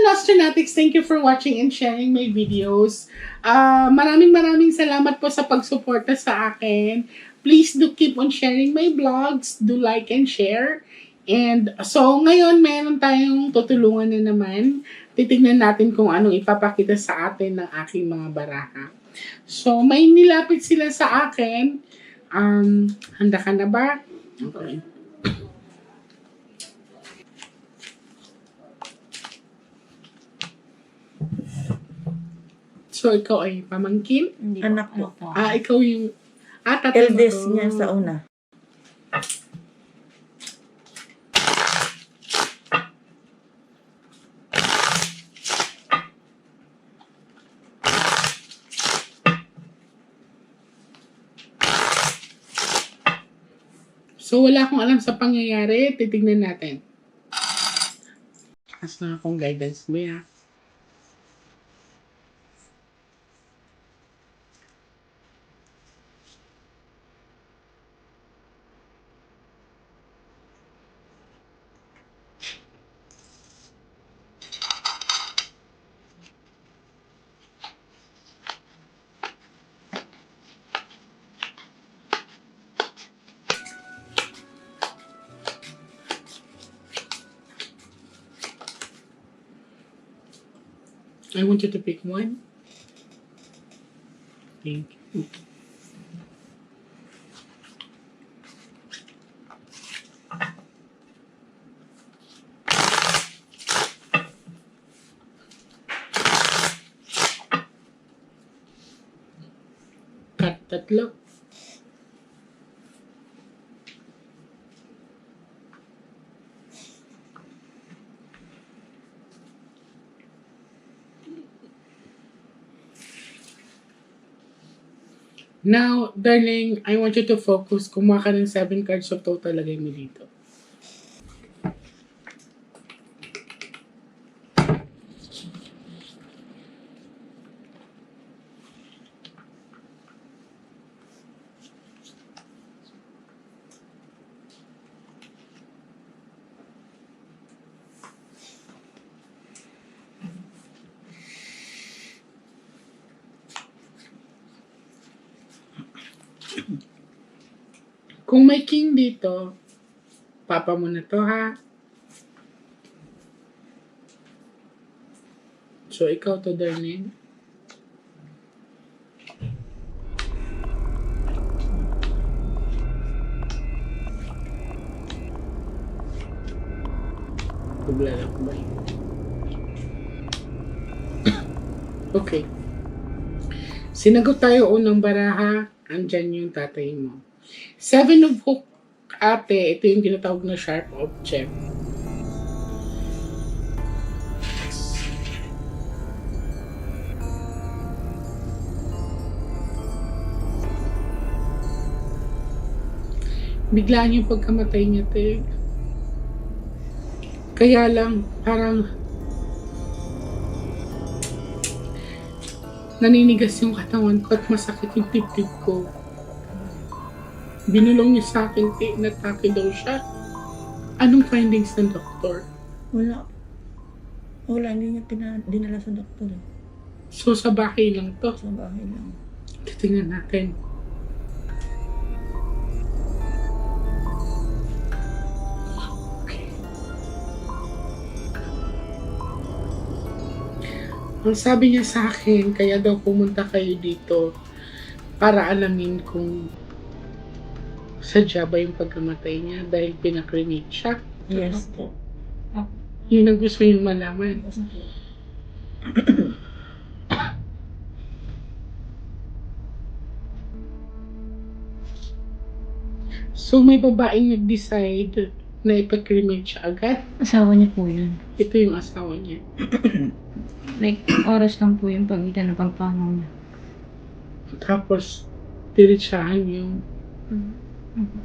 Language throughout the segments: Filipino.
Nostronatics, thank you for watching and sharing my videos. Maraming salamat po sa pagsuporta sa akin. Please do keep on sharing my vlogs. Do like and share. And so, ngayon, meron tayong tutulungan na naman. Titignan natin kung anong ipapakita sa atin ng aking mga baraha. So, may nilapit sila sa akin. Handa ka na ba? Okay. So, ikaw ay pamangkin? Hindi Anak mo. po. Ikaw yung... tatay mo Eldest to. niya sa una. So, wala akong alam sa pangyayari. Titignan natin. As na akong guidance mo, ya. I want you to pick one. Thank you. Tatlo. Now, darling, I want you to focus. Kumuha ka ng 7 cards of total, lagay mo dito. Kung may king dito, papa mo na to, ha? So, ikaw to, darling. Bugla ko ba yun? Okay. Sinagot tayo unang baraha. Andyan yung tatay mo. 7 of hook, ate. Ito yung tinatawag na sharp object. Biglaan yung pagkamatay niya, te. Kaya lang, parang naninigas yung katawan ko at masakit yung tip-tip ko. Binulong niya sa akin, inatake daw siya. Anong findings ng doktor? Wala. Wala, hindi niya dinala sa doktor. So, sa bahay lang to. Sa bahay lang. Titingnan natin. Okay. Ang sabi niya sa akin, kaya daw pumunta kayo dito para alamin kung sadya ba yung pagkamatay niya dahil pinakrimate siya. Yes. Yun ang gusto yung malaman. So, may babaeng nag-decide na ipag-cremate siya agad. Asawa niya po yun. Ito yung asawa niya. Like, oras lang po yung pagitan ng pagpanaw niya. Tapos, diretsahan yung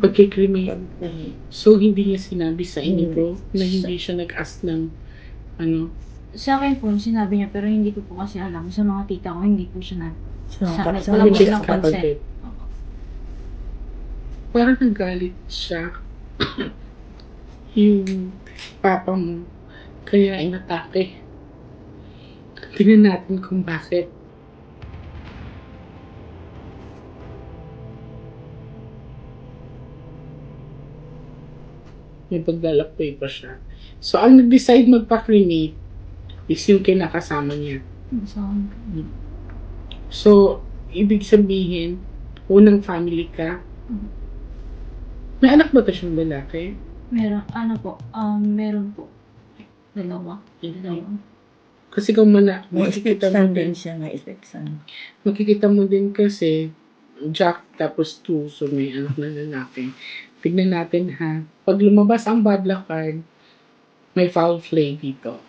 pag-cremate. So, hindi niya sinabi sa inyo na hindi siya nag-ask ng ano. Sa akin po, sinabi niya, pero hindi ko po kasi alam. Sa mga tita ko, hindi po siya na. So, Sa akin, sa wala po Hindi silang ka consent. kapatid. Parang nagalit siya. Yung papa mo, kaya inatake. Tingnan natin kung bakit. May paglalakbay pa siya. So, ang nag-decide magpa-cremate is yung kinakasama niya. So, So, ibig sabihin, unang family ka. May anak ba ito siyang lalaki? meron, ano po, meron po. Dalawa. Kasi kung May makikita mo stepson din, din siya, may stepson. makikita mo din kasi Jack tapos 2, so may anak na lalaki. Tignan natin ha. Pag lumabas ang bad luck card, may foul play dito.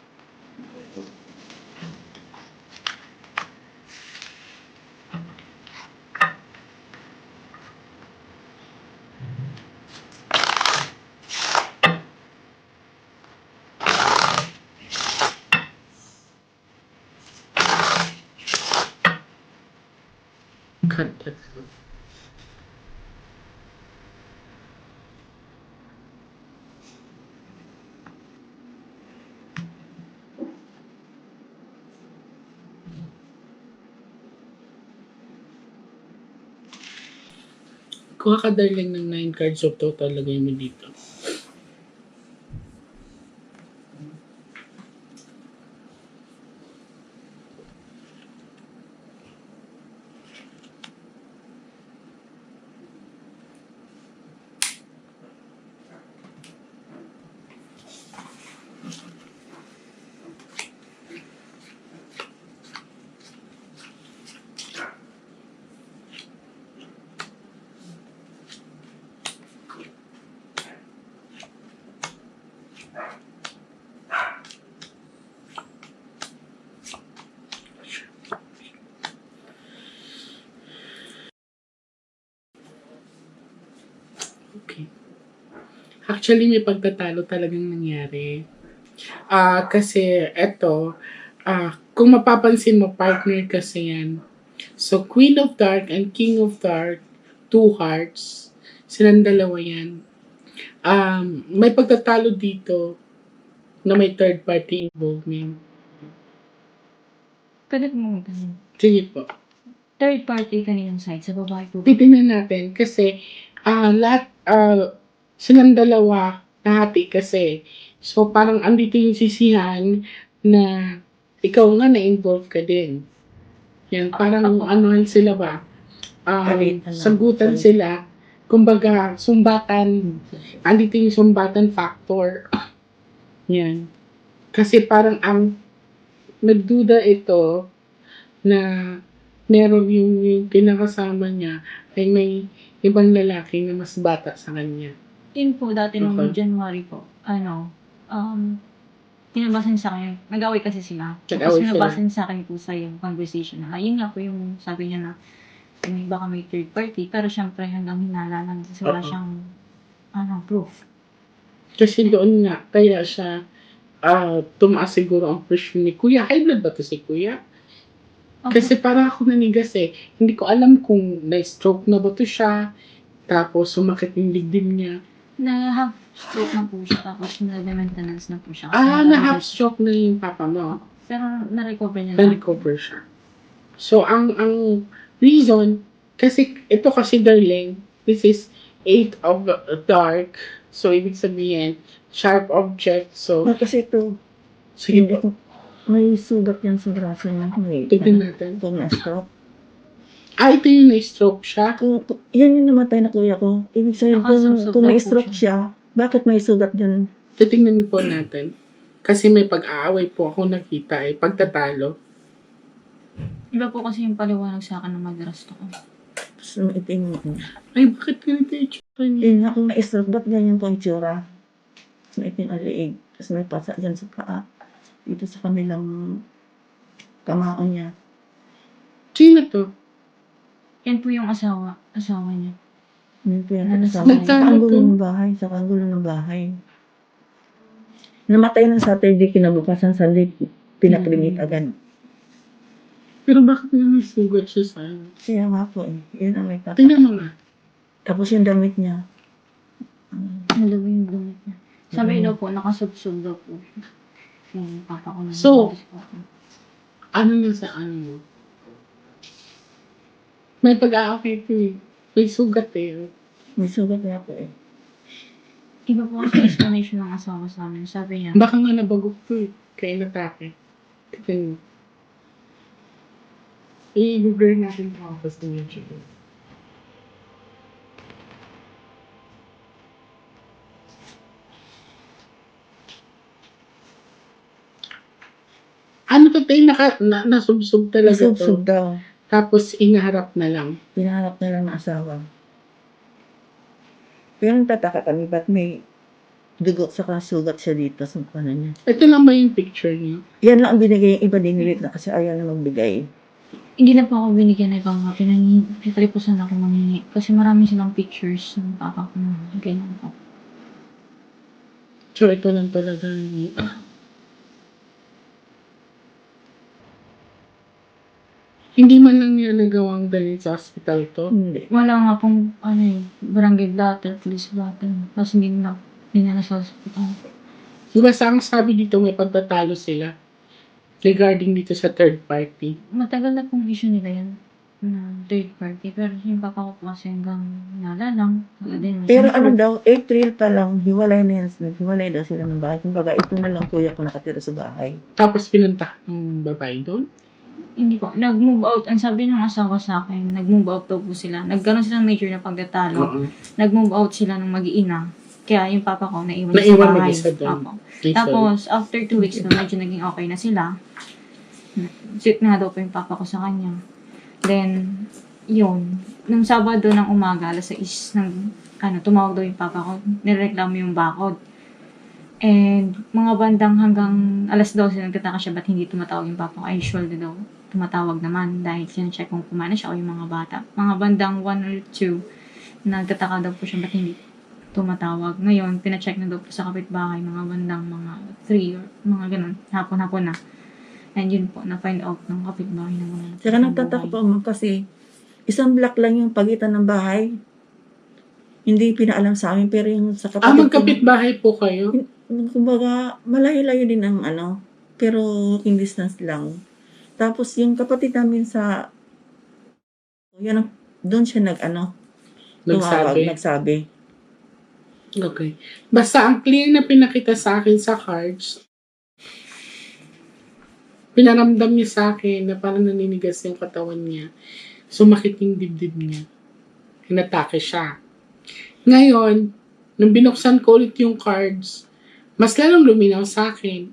Cut that. Kuha ka darling ng 9 cards of total, lagay mo dito. Okay. Actually, may pagtatalo talagang nangyari. Kasi eto, kung mapapansin mo, partner kasi yan. So, Queen of Dark and King of Dark, 2 hearts, silang dalawa yan. May pagtatalo dito na may third party involvement. Pwede mo ganun. Sige po. Third party kaninang side, sa babae po. Titingnan natin kasi lahat silang dalawa nahati kasi. So parang andito yung sisihan na ikaw nga na-involve ka din. Yan, parang anuhan sila ba? Sagutan sila. Kumbaga, sumbatan. Andito yung sumbatan factor. Yan. Kasi parang ang nagduda ito na meron yung kinakasama niya ay may ibang lalaki na mas bata sa kanya. Yun po, dati nung Okay. January po, tinabasan sa akin, nag-away kasi sila. Tapos Nag-away sila. tinabasan sa akin po sa yung conversation na, yun nga po yung sabi niya na, may baka may third party, pero syempre hanggang hinala lang kasi wala Oo. siyang, proof. Kasi doon nga, kaya siya tumaas siguro ang presyon ni Kuya. High blood ba to si Kuya? Okay. Kasi parang ako nanigas eh. Hindi ko alam kung na-stroke na ba to siya. Tapos sumakit yung dibdib niya. Na-half stroke na po siya, tapos na-maintenance na po siya. Na-half stroke na yung papa mo. Pero na-recover niya na. Na-recover siya. So, ang reason, kasi ito kasi darling, this is 8 of dark. So, ibig sabihin, sharp object. So, Kasi ito, sige hindi po. ko, may sugat yan sa braso niya. May, Tignan natin. kung na-stroke. Ito yung na-stroke siya. Yan yung namatay na kuya ko. Ibig sabihin, Nakasubsob kung na may po stroke siya, bakit may sugat dyan? Titingnan po natin. Kasi may pag-aaway po ako nakita eh. Pagtatalo. Iba po kasi yung paliwanag sa akin ng madrasto ko. Tapos maitim mo. Ay, bakit ganito yung tsura niya? Yun nga, kung na-stroke, ba't ganyan po ang itsura? Maitim ang liig. Tapos may pasa dyan sa paa. Dito sa kanilang kamao niya. Sino to? Yan po yung asawa niya. Yun po yan. Ano, Sa nagkano kanggulo to? ng bahay. Sa kanggulo ng bahay. Namatay ng Saturday, kinabukasan Sunday, pinaklimit agad. Pero bakit may sugat siya sa Kaya nga po eh. Yun ang may pata. Tingnan mo nga. Tapos yung damit niya. Nalawa yung damit niya. Sabi daw po, nakasubsob daw po. Yung papa ko na. So, Ano na sa ano mo? May pag-aakit eh. May sugat eh. May sugat na ako eh. Iba po kasi explanation ng asawa sa amin. Sabi niya, Baka nga nabagok to eh. Kaya inatake. Tignan mo. I-google natin ito tapos tingnan siya. Ano to tayo, nasubsob talaga Nasubsob to. daw. Tapos inaharap na lang. Pinahanap na lang ng asawa. Pero nagtataka kami, ba't may dugo sa sugat siya dito sa kanan niya. Ito lang ba yung picture niyo? Yan lang ang binigay, yung iba dinilit na kasi ayaw na magbigay. hindi na po ako binigyan ng ibang mga pinalipusan ako mangingi. Kasi marami silang pictures ng papa ko na ganyan po. So, ito lang talaga. Hindi man lang niya nagawang dali sa hospital to. Hindi. Wala nga pong, barangay blatter, police blatter. Tapos hindi na sa hospital. Diba sa ang sabi dito may pagtatalo sila regarding dito sa third party. Matagal na pong issue nila yan na third party. Pero yung papa ko po kasi hanggang nala lang. Wala din. Pero ano daw, April pa lang, hiwalay na yan. Hiwalay daw sila ng bahay. Kumbaga, ito na lang kuya ko nakatira sa bahay. Tapos pinunta ng babae doon. Hindi po. Nag-move out. Ang sabi ng asawa sa akin, nag-move out daw po sila. Nagkaroon sila ng major na pagtatalo. Oo. Nag-move out sila ng mag-iina. Kaya yung papa ko, naiwan sa Naiwan bahay. mag-isa doon. Opo. Ay, sorry. Tapos, after 2 weeks na medyo naging okay na sila, sweet na daw po yung papa ko sa kanya. Then, yun. Nung Sabado ng umaga, alas 6, tumawag daw yung papa ko. Nireklamo yung bakod. And, mga bandang hanggang alas 12, nagtataka siya ba't hindi tumatawag yung papa ko. Ay, usual na daw. Tumatawag naman dahil sinecheck kung kumana siya o yung mga bata. Mga bandang 1 or 2, nagtataka daw po siya ba't hindi tumatawag. Ngayon, pinacheck na daw po sa kapitbahay, mga bandang mga 3 or mga ganun. Hapon-hapon na. And yun po, na-find out ng kapitbahay na mga Saka nagtataka pa mo kasi isang block lang yung pagitan ng bahay. Hindi pinaalam sa amin, pero yung sa kapatid ko- Magkapit-bahay po kayo? Kumbaga, malayo-layo din ang pero walking distance lang. Tapos yung kapatid namin doon siya nagsabi. Okay. Basta ang clear na pinakita sa akin sa cards, pinaramdam niya sa akin na parang naninigas yung katawan niya. Sumakit yung dibdib niya. Inatake siya. Ngayon, nung binuksan ko ulit yung cards, mas lalong luminaw sa akin.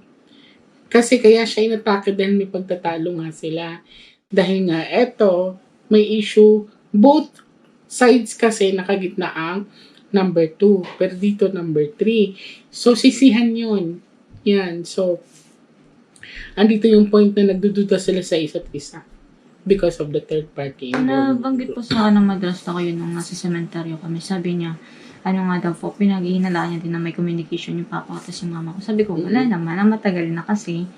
Kasi kaya siya inatake dahil may pagtatalo nga sila. Dahil nga, eto, may issue. Both sides kasi nakagitna ang number 2. Pero dito number 3. So, sisihan yun. Yan. So, andito yung point na nagdududa sila sa isa't isa. Because of the third party. Nabanggit po sa akin ng madrasta ko yun nung nasa sementeryo kami. Sabi niya, ano nga daw po, pinag-iinalaan niya din na may communication yung papa ko at yung mama ko. Sabi ko, wala naman, ang matagal na kasi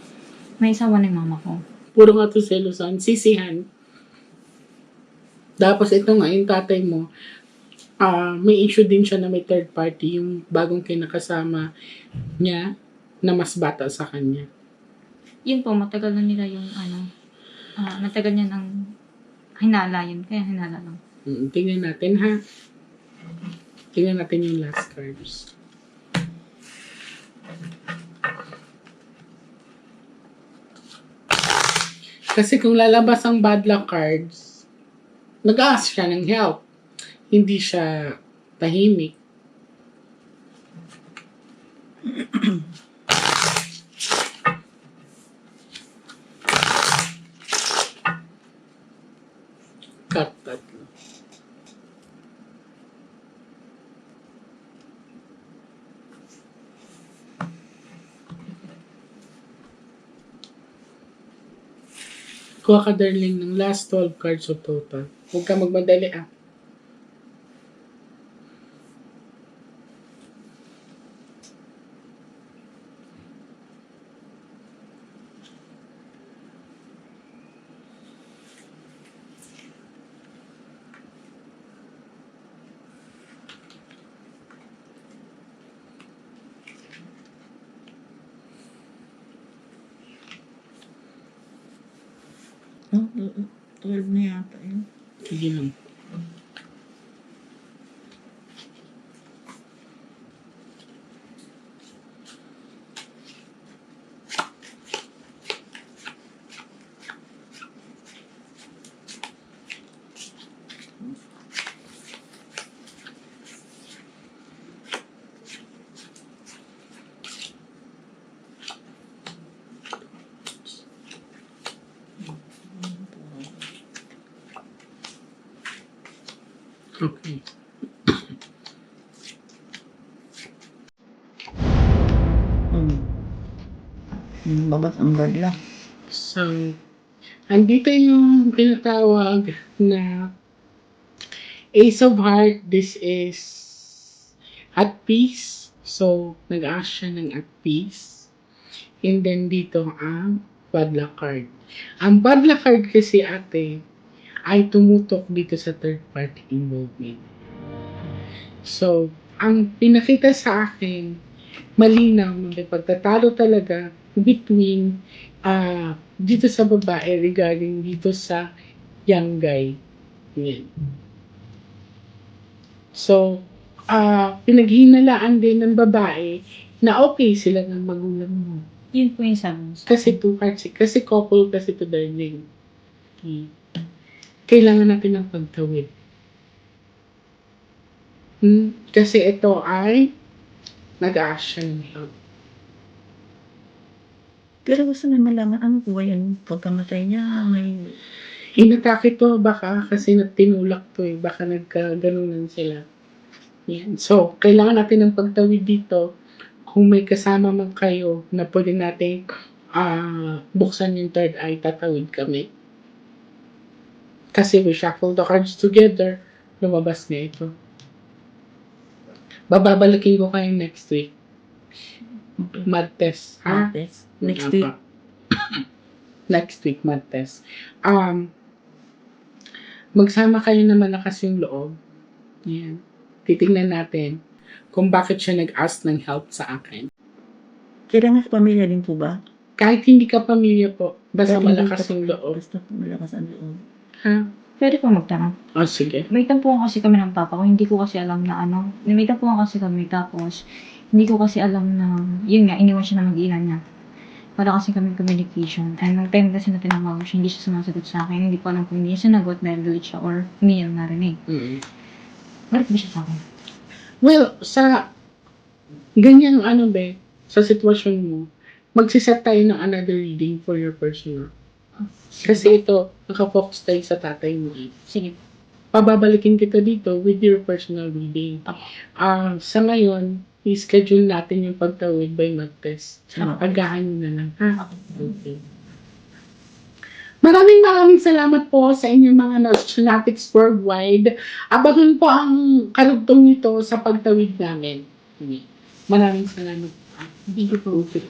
may asawa na yung mama ko. Puro nga to selosan. Sisihan. Tapos ito nga, yung tatay mo, may issue din siya na may third party, yung bagong kinakasama niya na mas bata sa kanya. Yun po, matagal na nila yung matagal niya ng hinala yun. Kaya hinala lang. Tingnan natin ha. Tingnan natin yung last cards. Kasi kung lalabas ang bad luck cards, nag-ask siya ng help. Hindi siya tahimik. Cut that. Kuha ka, darling, ng last 12 cards of total. Huwag ka magmadali, Oh, 12 na yata yun. Sige lang. Okay. Babas ang badla. So, andito yung tinatawag na Ace of Heart. This is at peace. So, nag-ask siya ng at peace. And then dito ang bad luck card. Ang bad luck card kasi ate ay tumutok dito sa third party involvement. So, ang pinakita sa akin, malinaw may pagtatalo talaga between dito sa babae regarding dito sa young guy. Yan. So, pinaghinalaan din ng babae na okay sila ng magulang mo. Yun po yung sabi mo. Kasi two parts, kasi couple kasi to darling. Kailangan natin ng pagtawid. Kasi ito ay nag-action help. Pero gusto na malaman, ano po ba yun? Pagkamatay niya, may... Inatake to baka kasi tinulak to eh. Baka nagkaganunan sila. Yan. So, kailangan natin ng pagtawid dito. Kung may kasama man kayo na pwede natin buksan yung third eye, tatawid kami. Kasi we shuffle the cards together, lumabas na ito. Bababalikin ko kayo next week. Math test. Ha? Test. Next week. Next week, math test. Magsama kayo na malakas yung loob. Yan. Titingnan natin kung bakit siya nag-ask ng help sa akin. Kailangan sa pamilya din po ba? Kahit hindi ka pamilya po, basta Kahit hindi malakas ka- yung loob. Basta malakas ang loob. Ha? Pwede po magtanong. O, sige. May tampuhan kasi kami ng papa ko. Hindi ko kasi alam na ano. May tampuhan kasi kami. Tapos, hindi ko kasi alam na, yun nga, iniwan siya na mag-ina niya. Wala kasi kami communication. And nung time kasi na tinawag siya, hindi siya sumasagot sa akin. Hindi ko alam kung hindi niya sinagot dahil galit siya or hindi niya narinig. Galit ba siya sa akin? Well, sa ganyang sa sitwasyon mo, magsiset tayo ng another reading for your personal. Kasi ito, nakafocus tayo sa tatay mo. Sige. Pababalikin kita dito with your personal reading. Sa ngayon, i-schedule natin yung pagtawid by math test. Agahan nyo na lang. Ha? Okay. Maraming salamat po sa inyong mga Nostratics worldwide. Abangan po ang karugtong nito sa pagtawid namin. Maraming salamat. Hindi ko po. Okay.